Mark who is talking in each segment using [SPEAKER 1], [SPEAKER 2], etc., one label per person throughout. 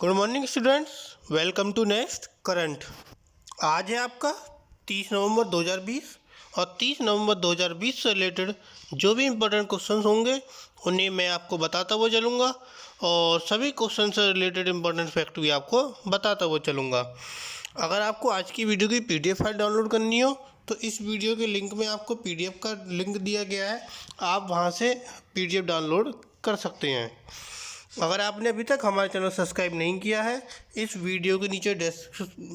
[SPEAKER 1] Good morning students, welcome to next current. आज है आपका 30 नवंबर 2020 और 30 नवंबर 2020 से रिलेटेड जो भी इम्पोर्टेंट क्वेश्चंस होंगे उन्हें मैं आपको बताता हुआ चलूँगा और सभी क्वेश्चन से रिलेटेड इम्पोर्टेंट फैक्ट भी आपको बताता हुआ चलूँगा। अगर आपको आज की वीडियो की PDF फाइल डाउनलोड करनी हो तो इस वीडियो के लिंक में आपको PDF का लिंक दिया गया है, आप वहाँ से PDF डाउनलोड कर सकते हैं। अगर आपने अभी तक हमारे चैनल सब्सक्राइब नहीं किया है, इस वीडियो के नीचे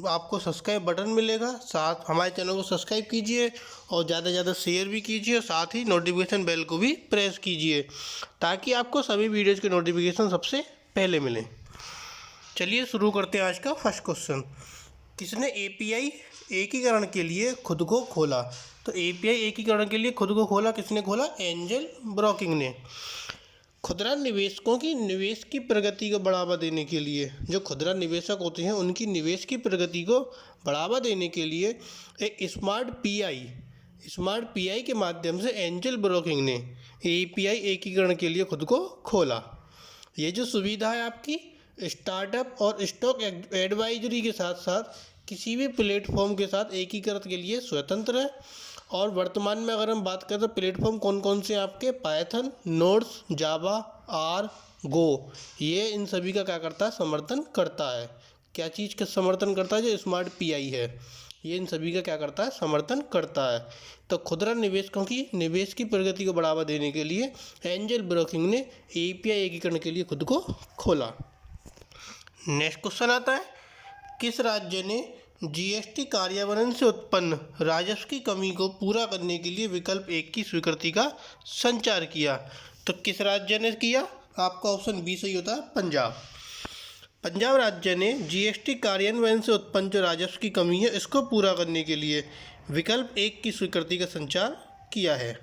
[SPEAKER 1] आपको सब्सक्राइब बटन मिलेगा, साथ हमारे चैनल को सब्सक्राइब कीजिए और ज़्यादा से ज़्यादा शेयर भी कीजिए और साथ ही नोटिफिकेशन बेल को भी प्रेस कीजिए ताकि आपको सभी वीडियोज़ के नोटिफिकेशन सबसे पहले मिलें। चलिए शुरू करते हैं आज का फर्स्ट क्वेश्चन। किसने API एकीकरण के लिए खुद को खोला? तो API एकीकरण के लिए खुद को खोला किसने खोला? एंजल ब्रोकिंग ने। खुदरा निवेशकों की निवेश की प्रगति को बढ़ावा देने के लिए, जो खुदरा निवेशक होते हैं उनकी निवेश की प्रगति को बढ़ावा देने के लिए एक स्मार्ट पीआई के माध्यम से एंजल ब्रोकिंग ने API एकीकरण के लिए खुद को खोला। ये जो सुविधा है आपकी स्टार्टअप और स्टॉक एडवाइजरी के साथ साथ किसी भी प्लेटफॉर्म के साथ एकीकृत के लिए स्वतंत्र है। और वर्तमान में अगर हम बात करें तो प्लेटफॉर्म कौन कौन से आपके पाइथन, नोड्स, जावा, आर, गो, ये इन सभी का क्या करता है? समर्थन करता है। क्या चीज़ का समर्थन करता है? जो स्मार्ट पीआई है ये इन सभी का क्या करता है? समर्थन करता है। तो खुदरा निवेशकों की निवेश की प्रगति को बढ़ावा देने के लिए एंजल ब्रोकिंग ने API एकीकरण के लिए खुद को खोला। नेक्स्ट क्वेश्चन आता है, किस राज्य ने GST कार्यान्वयन से उत्पन्न राजस्व की कमी को पूरा करने के लिए विकल्प 1 की स्वीकृति का संचार किया? तो किस राज्य ने किया? आपका ऑप्शन बी सही होता है, पंजाब। पंजाब राज्य ने GST कार्यान्वयन से उत्पन्न जो राजस्व की कमी है इसको पूरा करने के लिए विकल्प 1 की स्वीकृति का संचार किया है।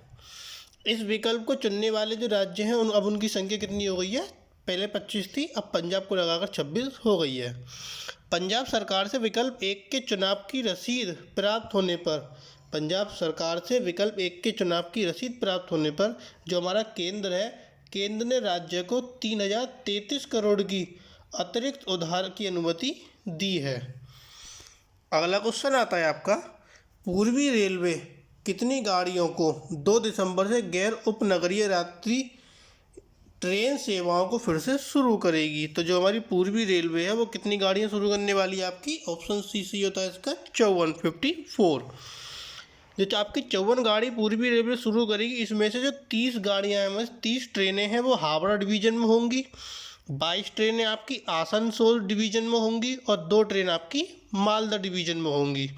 [SPEAKER 1] इस विकल्प को चुनने वाले जो राज्य हैं अब उनकी संख्या कितनी हो गई है? पहले 25 थी, अब पंजाब को लगाकर 26 हो गई है। पंजाब सरकार से विकल्प 1 के चुनाव की रसीद प्राप्त होने पर, पंजाब सरकार से विकल्प 1 के चुनाव की रसीद प्राप्त होने पर जो हमारा केंद्र है, केंद्र ने राज्य को 3033 करोड़ की अतिरिक्त उधार की अनुमति दी है। अगला क्वेश्चन आता है आपका, पूर्वी रेलवे कितनी गाड़ियों को 2 दिसंबर से गैर उपनगरीय यात्री ट्रेन सेवाओं को फिर से शुरू करेगी? तो जो हमारी पूर्वी रेलवे है वो कितनी गाड़ियाँ शुरू करने वाली है? आपकी ऑप्शन सी सही होता है इसका, 54 जो आपकी 54 गाड़ी पूर्वी रेलवे शुरू करेगी, इसमें से जो 30 गाड़ियाँ हैं, 30 ट्रेनें हैं वो हावड़ा डिवीज़न में होंगी, 22 ट्रेनें आपकी आसनसोल डिवीज़न में होंगी और 2 ट्रेन आपकी मालदा डिवीज़न में होंगी।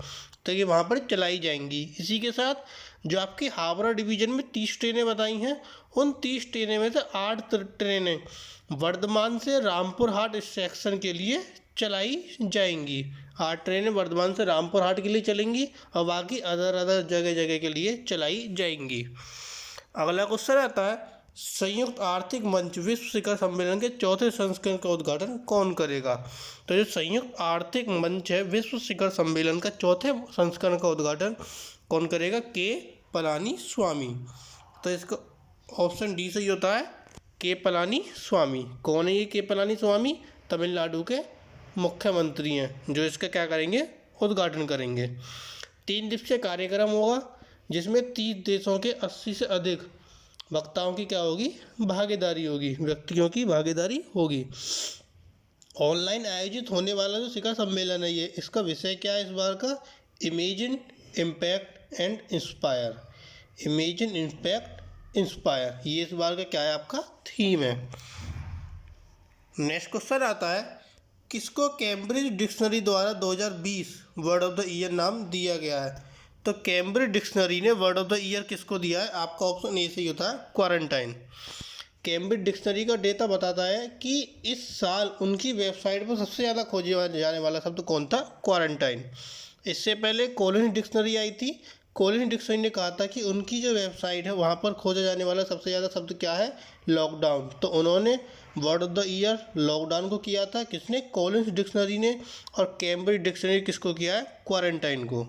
[SPEAKER 1] तो ये वहाँ पर चलाई जाएंगी। इसी के साथ जो आपकी हावड़ा डिवीज़न में 30 ट्रेनें बताई हैं, उन 30 ट्रेनें में से 8 ट्रेनें वर्धमान से रामपुर हाट सेक्शन के लिए चलाई जाएंगी। 8 ट्रेनें वर्धमान से रामपुर हाट के लिए चलेंगी और बाकी अदर जगह जगह के लिए चलाई जाएंगी। अगला क्वेश्चन आता है, संयुक्त आर्थिक मंच विश्व शिखर सम्मेलन के 4थे संस्करण का उद्घाटन कौन करेगा? तो जो संयुक्त आर्थिक मंच है विश्व शिखर सम्मेलन का 4थे संस्करण का उद्घाटन कौन करेगा? के पलानी स्वामी। तो इसका ऑप्शन डी सही होता है, के पलानी स्वामी। कौन है ये के पलानी स्वामी? तमिलनाडु के मुख्यमंत्री हैं जो इसका क्या करेंगे? उद्घाटन करेंगे। 3 दिवसीय कार्यक्रम होगा जिसमें 30 देशों के 80 से अधिक वक्ताओं की क्या होगी? भागीदारी होगी, व्यक्तियों की भागीदारी होगी। ऑनलाइन आयोजित होने वाला जो शिखर सम्मेलन है ये, इसका विषय क्या है इस बार का? Imagine, impact and inspire. Imagine, impact, inspire, ये इस बार का क्या है? आपका थीम है। नेक्स्ट क्वेश्चन आता है, किसको कैम्ब्रिज डिक्शनरी द्वारा 2020 वर्ड ऑफ द ईयर नाम दिया गया है? तो कैम्ब्रिज डिक्शनरी ने वर्ड ऑफ द ईयर किसको दिया है? आपका ऑप्शन ए सही होता है, क्वारंटाइन। कैम्ब्रिज डिक्शनरी का डेटा बताता है कि इस साल उनकी वेबसाइट पर सबसे ज़्यादा खोजे जाने वाला शब्द कौन था? क्वारंटाइन। इससे पहले कॉलिन्स डिक्शनरी आई थी। कॉलिन्स डिक्शनरी ने कहा था कि उनकी जो वेबसाइट है वहाँ पर खोजा जाने वाला सबसे ज़्यादा शब्द क्या है? लॉकडाउन। तो उन्होंने word of the year lockdown को किया था, किसने? कॉलिन्स डिक्शनरी ने। और कैम्ब्रिज डिक्शनरी किसको किया है? क्वारंटाइन को।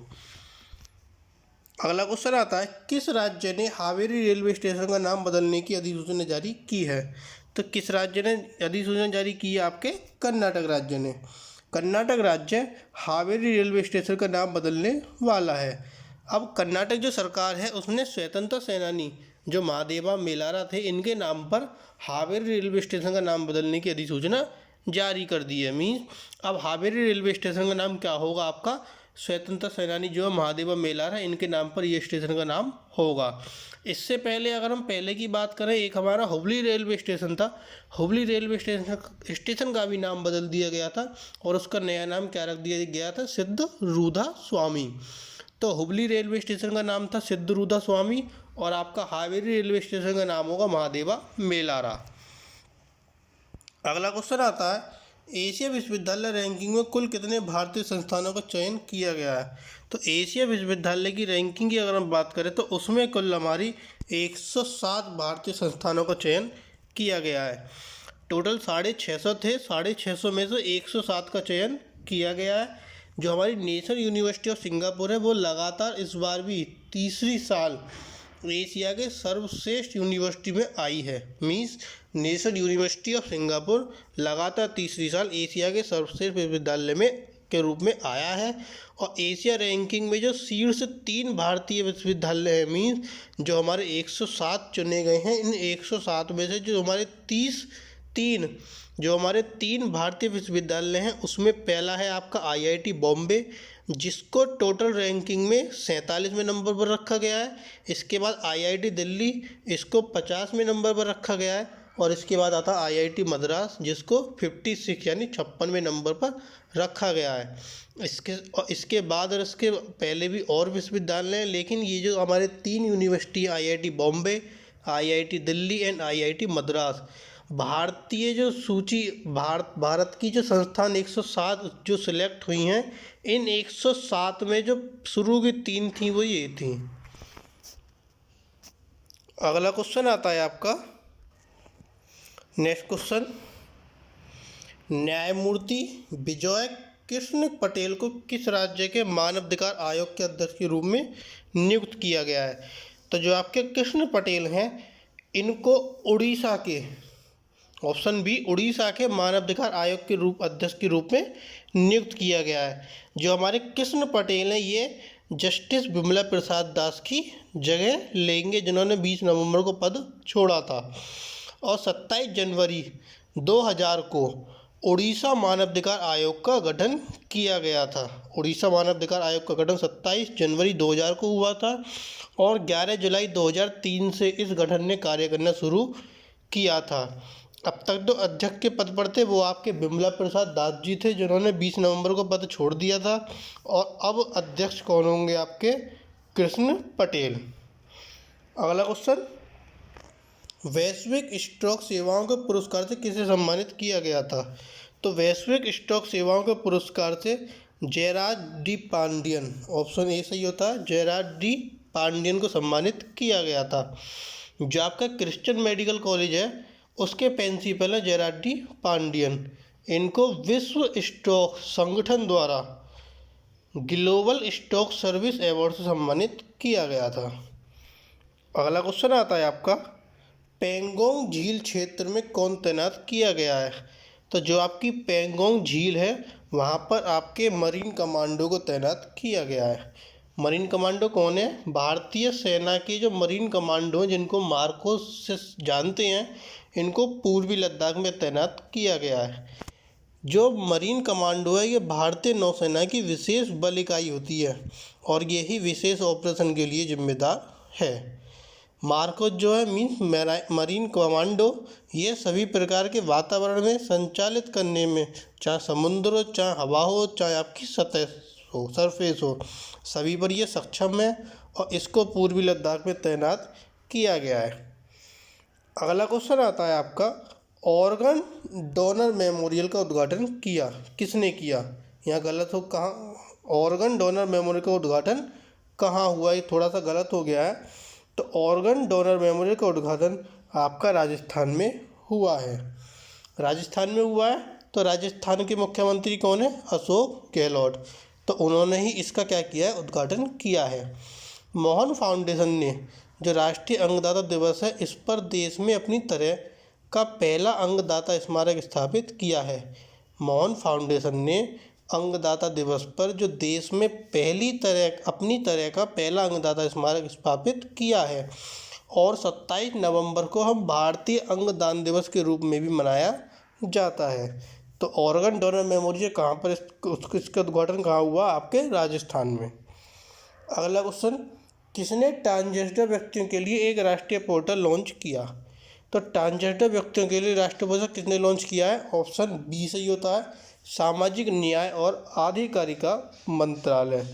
[SPEAKER 1] अगला क्वेश्चन आता है, किस राज्य ने हावेरी रेलवे स्टेशन का नाम बदलने की अधिसूचना जारी की है? तो किस राज्य ने अधिसूचना जारी की है? आपके कर्नाटक राज्य ने। कर्नाटक राज्य हावेरी रेलवे स्टेशन का नाम बदलने वाला है। अब कर्नाटक जो सरकार है उसने स्वतंत्रता सेनानी जो महादेवा मेलारा थे इनके नाम पर हावेरी रेलवे स्टेशन का नाम बदलने की अधिसूचना जारी कर दी है। मीन्स अब हावेरी रेलवे स्टेशन का नाम क्या होगा? आपका स्वतंत्रता सेनानी जो महादेवा मेलारा इनके नाम पर ये स्टेशन का नाम होगा। इससे पहले अगर हम पहले की बात करें, एक हमारा हुबली रेलवे स्टेशन था। हुबली रेलवे स्टेशन का भी नाम बदल दिया गया था और उसका नया नाम क्या रख दिया गया था? सिद्धरूधा स्वामी। तो हुबली रेलवे स्टेशन का नाम था सिद्धरूधा स्वामी और आपका हावेरी रेलवे स्टेशन का नाम होगा महादेवा मेलारा। अगला क्वेश्चन आता है, एशिया विश्वविद्यालय रैंकिंग में कुल कितने भारतीय संस्थानों का चयन किया गया है? तो एशिया विश्वविद्यालय की रैंकिंग की अगर हम बात करें तो उसमें कुल हमारी 107 भारतीय संस्थानों का चयन किया गया है। टोटल 650 थे, 650 में से 107 का चयन किया गया है। जो हमारी नेशनल यूनिवर्सिटी ऑफ सिंगापुर है वो लगातार इस बार भी तीसरी साल एशिया के सर्वश्रेष्ठ यूनिवर्सिटी में आई है। Means national university of Singapore लगातार तीसरी साल एशिया के सर्वश्रेष्ठ विश्वविद्यालय में के रूप में आया है। और एशिया रैंकिंग में जो शीर्ष 3 भारतीय विश्वविद्यालय हैं, मीन्स जो हमारे 107 चुने गए हैं, इन 107 में से जो हमारे 3 भारतीय विश्वविद्यालय हैं उसमें पहला है आपका IIT बॉम्बे, जिसको टोटल रैंकिंग में 47वें नंबर पर रखा गया है। इसके बाद IIT दिल्ली, इसको 50वें नंबर पर रखा गया है। और इसके बाद आता है IIT मद्रास, जिसको 56 यानी 56वें नंबर पर रखा गया है। इसके बाद और इसके पहले भी और विश्वविद्यालय हैं, लेकिन ये जो हमारे 3 university IIT Bombay, IIT Delhi and IIT Madras, भारतीय जो सूची भारत की जो संस्थान 107 जो सिलेक्ट हुई हैं, इन 107 में जो शुरू की 3 थी वो ये थी। अगला क्वेश्चन आता है आपका, नेक्स्ट क्वेश्चन, न्यायमूर्ति विजय कृष्ण पटेल को किस राज्य के मानवाधिकार आयोग के अध्यक्ष के रूप में नियुक्त किया गया है? तो जो आपके कृष्ण पटेल हैं इनको उड़ीसा के, ऑप्शन बी, उड़ीसा के मानवाधिकार आयोग के अध्यक्ष के रूप में नियुक्त किया गया है। जो हमारे कृष्ण पटेल हैं ये जस्टिस विमला प्रसाद दास की जगह लेंगे, जिन्होंने 20 नवंबर को पद छोड़ा था। और 27 जनवरी 2000 को उड़ीसा मानवाधिकार आयोग का गठन किया गया था। उड़ीसा मानवाधिकार आयोग का गठन 27 जनवरी 2000 को हुआ था और 11 जुलाई 2003 से इस गठन ने कार्य करना शुरू किया था। अब तक जो अध्यक्ष के पद पर थे वो आपके विमला प्रसाद दास जी थे, जिन्होंने 20 नवंबर को पद छोड़ दिया था। और अब अध्यक्ष कौन होंगे? आपके कृष्ण पटेल। अगला क्वेश्चन, वैश्विक स्टॉक सेवाओं के पुरस्कार से किसे सम्मानित किया गया था? तो वैश्विक स्टॉक सेवाओं के पुरस्कार से Jayaraj D Pandian, option A सही होता है, जयराज डी पांडियन को सम्मानित किया गया था। जो आपका क्रिश्चियन मेडिकल कॉलेज है उसके प्रिंसिपल है जयराज डी पांडियन। इनको विश्व स्टॉक संगठन द्वारा ग्लोबल स्टॉक सर्विस अवार्ड से सम्मानित किया गया था। अगला क्वेश्चन आता है आपका, पेंगोंग झील क्षेत्र में कौन तैनात किया गया है? तो जो आपकी पेंगोंग झील है वहाँ पर आपके मरीन कमांडो को तैनात किया गया है। मरीन कमांडो कौन है? भारतीय सेना के जो मरीन कमांडो हैं, जिनको मार्कोस से जानते हैं, इनको पूर्वी लद्दाख में तैनात किया गया है। जो मरीन कमांडो है ये भारतीय नौसेना की विशेष बल इकाई होती है और यही विशेष ऑपरेशन के लिए जिम्मेदार है। मार्कोस जो है मीन्स मरीन कमांडो, ये सभी प्रकार के वातावरण में संचालित करने में, चाहे समुद्र हो, चाहे हवा हो, चाहे आपकी सतह हो, सरफेस हो, सभी पर ये सक्षम है और इसको पूर्वी लद्दाख में तैनात किया गया है। अगला क्वेश्चन आता है आपका, ऑर्गन डोनर मेमोरियल का उद्घाटन किसने किया? यहाँ गलत हो, कहाँ ऑर्गन डोनर मेमोरियल का उद्घाटन कहाँ हुआ? ये थोड़ा सा गलत हो गया है। तो ऑर्गन डोनर मेमोरियल का उद्घाटन आपका राजस्थान में हुआ है। राजस्थान में हुआ है तो राजस्थान के मुख्यमंत्री कौन है? अशोक गहलोत। तो उन्होंने ही इसका क्या किया है? उद्घाटन किया है। मोहन फाउंडेशन ने जो राष्ट्रीय अंगदाता दिवस है इस पर देश में अपनी तरह का पहला अंगदाता स्मारक स्थापित किया है? मोहन फाउंडेशन ने अंगदाता दिवस पर जो देश में अपनी तरह का पहला अंगदाता स्मारक स्थापित किया है, और 27 नवंबर को हम भारतीय अंगदान दिवस के रूप में भी मनाया जाता है। तो ऑर्गन डोनर मेमोरियल कहाँ पर, इसका उद्घाटन कहाँ हुआ? आपके राजस्थान में। अगला क्वेश्चन, किसने ट्रांसजेंडर व्यक्तियों के लिए एक राष्ट्रीय पोर्टल लॉन्च किया? तो ट्रांसजेंडर व्यक्तियों के लिए राष्ट्रीय पोर्टल किसने लॉन्च किया है? ऑप्शन बी सही होता है, सामाजिक न्याय और अधिकारिता मंत्रालय।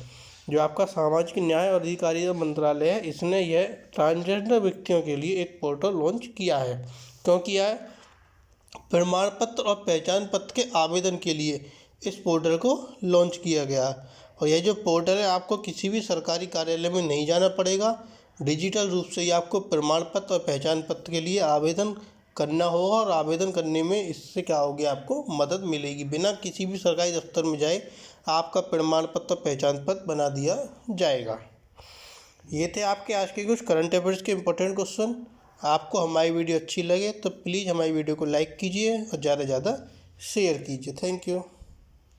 [SPEAKER 1] जो आपका सामाजिक न्याय और अधिकारिता मंत्रालय है, इसने यह ट्रांसजेंडर व्यक्तियों के लिए एक पोर्टल लॉन्च किया है। क्यों किया है? प्रमाण पत्र और पहचान पत्र के आवेदन के लिए इस पोर्टल को लॉन्च किया गया। और यह जो पोर्टल है, आपको किसी भी सरकारी कार्यालय में नहीं जाना पड़ेगा, डिजिटल रूप से ही आपको प्रमाण पत्र और पहचान पत्र के लिए आवेदन करना होगा, और आवेदन करने में इससे क्या होगी, आपको मदद मिलेगी। बिना किसी भी सरकारी दफ्तर में जाए आपका प्रमाण पत्र और पहचान पत्र बना दिया जाएगा। ये थे आपके आज के कुछ करंट अफेयर्स के इंपॉर्टेंट क्वेश्चन। आपको हमारी वीडियो अच्छी लगे तो प्लीज़ हमारी वीडियो को लाइक कीजिए और ज़्यादा से ज़्यादा शेयर कीजिए। Thank you.